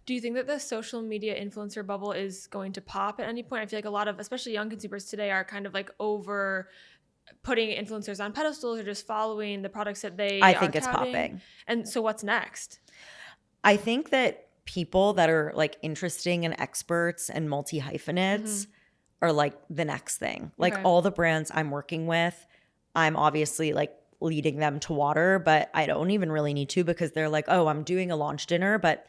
Do you think that the social media influencer bubble is going to pop at any point? I feel like a lot of, especially young consumers today, are kind of like over putting influencers on pedestals or just following the products that they I are think it's touting. popping. And so what's next? I think that people that are like interesting and experts and multi-hyphenates are like the next thing. Like Okay. all the brands I'm working with, I'm obviously like leading them to water, but I don't even really need to because they're like, oh, I'm doing a launch dinner, but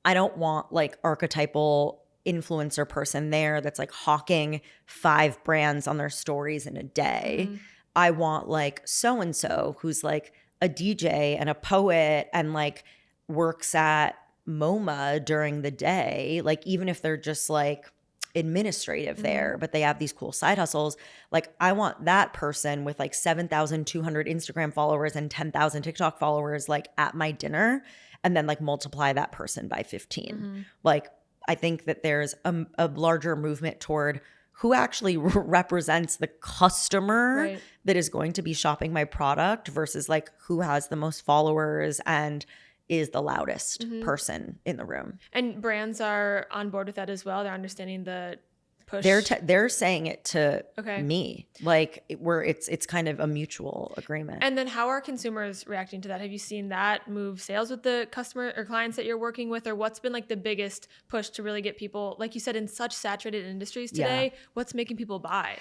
I don't want like archetypal influencer person there that's like hawking 5 brands on their stories in a day. I want like so-and-so who's like a DJ and a poet and like works at MoMA during the day, like even if they're just like administrative there, but they have these cool side hustles. Like I want that person with like 7,200 Instagram followers and 10,000 TikTok followers like at my dinner and then like multiply that person by 15. Like I think that there's a larger movement toward who actually represents the customer that is going to be shopping my product versus like who has the most followers and is the loudest person in the room. And brands are on board with that as well. They're understanding the push. They're saying it to me. Like it's kind of a mutual agreement. And then how are consumers reacting to that? Have you seen that move sales with the customer or clients that you're working with? Or what's been like the biggest push to really get people, like you said, in such saturated industries today, what's making people buy?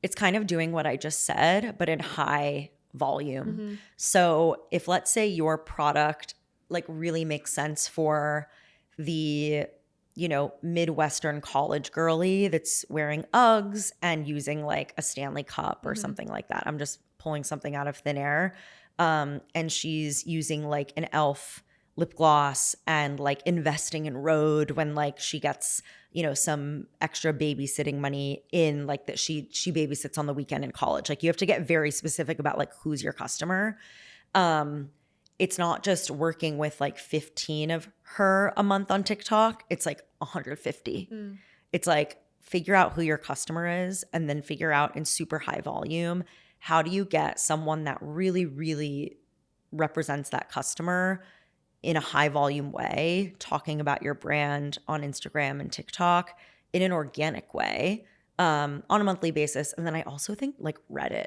It's kind of doing what I just said, but in high volume. So if let's say your product like really makes sense for the, you know, Midwestern college girly that's wearing Uggs and using like a Stanley Cup or something like that. I'm just pulling something out of thin air. And she's using like an e.l.f. lip gloss and like investing in Rhode when like she gets, you know, some extra babysitting money in like that she babysits on the weekend in college. Like you have to get very specific about like who's your customer. It's not just working with like 15 of her a month on TikTok. It's like 150. It's like figure out who your customer is and then figure out in super high volume, how do you get someone that really, really represents that customer in a high volume way, talking about your brand on Instagram and TikTok in an organic way. On a monthly basis. And then I also think like Reddit,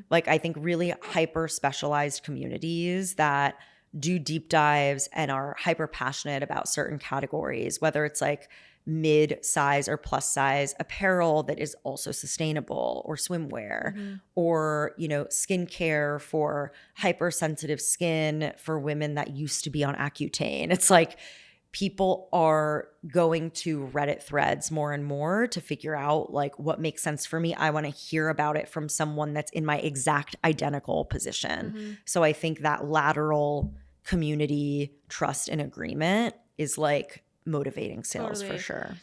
like I think really hyper specialized communities that do deep dives and are hyper passionate about certain categories, whether it's like mid-size or plus size apparel that is also sustainable or swimwear or, you know, skincare for hypersensitive skin for women that used to be on Accutane. It's like people are going to Reddit threads more and more to figure out like what makes sense for me. I want to hear about it from someone that's in my exact identical position. So I think that lateral community trust and agreement is like motivating sales for sure.